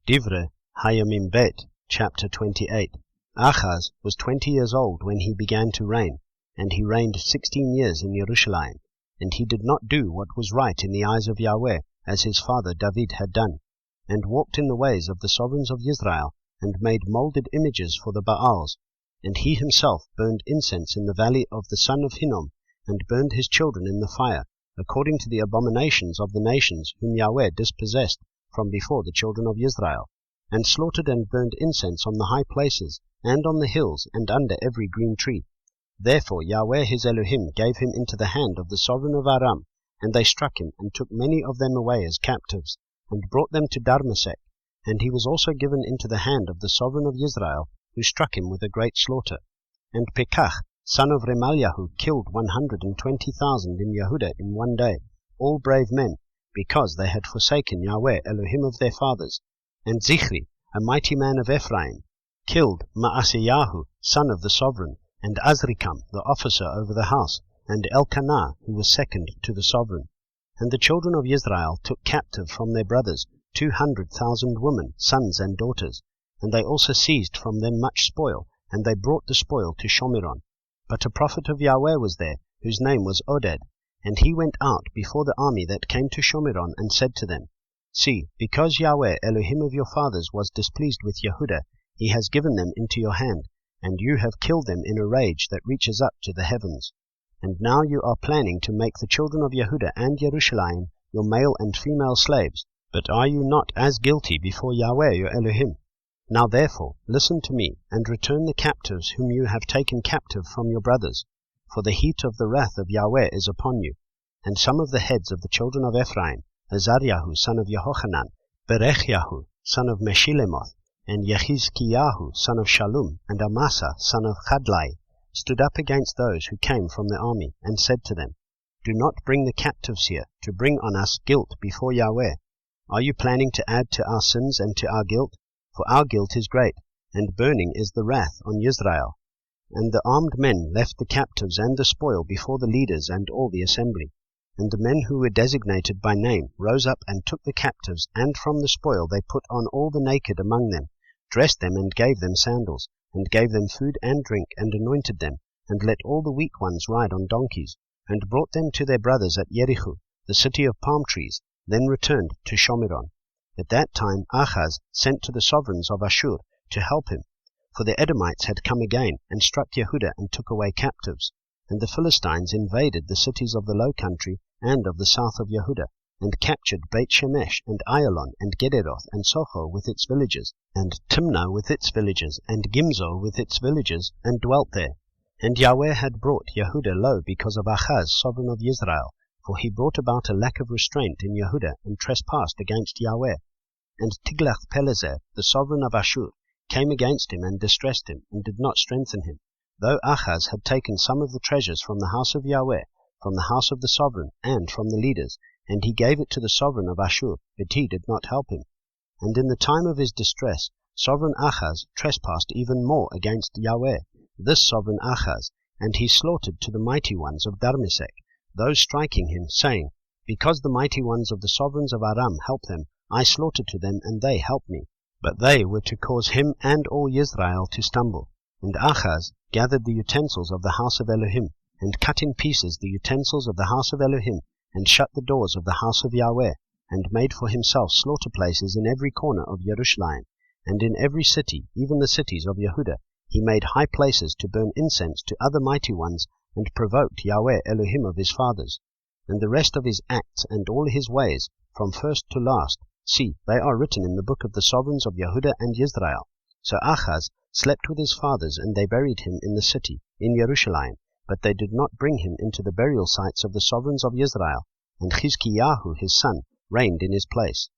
Dibre, haYamim Bête, chapter 28. Achaz was 20 years old when he began to reign, and he reigned 16 years in Jerusalem. And he did not do what was right in the eyes of Yahweh, as his father David had done, and walked in the ways of the sovereigns of Israel, and made molded images for the Baals. And he himself burned incense in the valley of the son of Hinnom, and burned his children in the fire, according to the abominations of the nations whom Yahweh dispossessed from before the children of Israel, and slaughtered and burned incense on the high places, and on the hills, and under every green tree. Therefore Yahweh his Elohim gave him into the hand of the sovereign of Aram, and they struck him, and took many of them away as captives, and brought them to Diďre. And he was also given into the hand of the sovereign of Israel, who struck him with a great slaughter. And Pekah, son of Remaliahu, killed 120,000 in Yehuda in one day, all brave men, because they had forsaken Yahweh Elohim of their fathers. And Zichri, a mighty man of Ephraim, killed Maaseiyahu, son of the sovereign, and Azrikam, the officer over the house, and Elkanah, who was second to the sovereign. And the children of Israel took captive from their brothers 200,000 women, sons and daughters, and they also seized from them much spoil, and they brought the spoil to Shomeron. But a prophet of Yahweh was there, whose name was Oded, and he went out before the army that came to Shomeron, and said to them, See, because Yahweh Elohim of your fathers was displeased with Yehuda, he has given them into your hand, and you have killed them in a rage that reaches up to the heavens. And now you are planning to make the children of Yehuda and Jerusalem your male and female slaves, but are you not as guilty before Yahweh your Elohim? Now therefore listen to me, and return the captives whom you have taken captive from your brothers, for the heat of the wrath of Yahweh is upon you. And some of the heads of the children of Ephraim, Azariahu son of Yehohanan, Berechiahu son of Meshilemoth, and Yehizkiyahu son of Shallum, and Amasa son of Chadlai, stood up against those who came from the army, and said to them, Do not bring the captives here, to bring on us guilt before Yahweh. Are you planning to add to our sins and to our guilt? For our guilt is great, and burning is the wrath on Israel. And the armed men left the captives and the spoil before the leaders and all the assembly. And the men who were designated by name rose up and took the captives, and from the spoil they put on all the naked among them, dressed them and gave them sandals, and gave them food and drink, and anointed them, and let all the weak ones ride on donkeys, and brought them to their brothers at Jericho, the city of palm trees, then returned to Shomeron. At that time Achaz sent to the sovereigns of Ashur to help him, for the Edomites had come again, and struck Yehuda, and took away captives. And the Philistines invaded the cities of the low country and of the south of Yehuda, and captured Beit Shemesh, and Ayalon, and Gederoth, and Socho with its villages, and Timnah with its villages, and Gimzo with its villages, and dwelt there. And Yahweh had brought Yehuda low because of Achaz, sovereign of Israel, for he brought about a lack of restraint in Yehuda, and trespassed against Yahweh. And Tiglath-Pileser, the sovereign of Ashur, came against him, and distressed him, and did not strengthen him, though Achaz had taken some of the treasures from the house of Yahweh, from the house of the sovereign, and from the leaders, and he gave it to the sovereign of Ashur, but he did not help him. And in the time of his distress, sovereign Achaz trespassed even more against Yahweh, this sovereign Achaz, and he slaughtered to the mighty ones of Diďre, those striking him, saying, Because the mighty ones of the sovereigns of Aram help them, I slaughter to them, and they help me. But they were to cause him and all Israel to stumble. And Achaz gathered the utensils of the house of Elohim, and cut in pieces the utensils of the house of Elohim, and shut the doors of the house of Yahweh, and made for himself slaughter places in every corner of Jerusalem, and in every city, even the cities of Yehuda. He made high places to burn incense to other mighty ones, and provoked Yahweh Elohim of his fathers. And the rest of his acts and all his ways, from first to last, see, they are written in the book of the sovereigns of Yehuda and Israel. So Achaz slept with his fathers, and they buried him in the city, in Jerusalem, but they did not bring him into the burial sites of the sovereigns of Israel, and Chizkiyahu his son reigned in his place.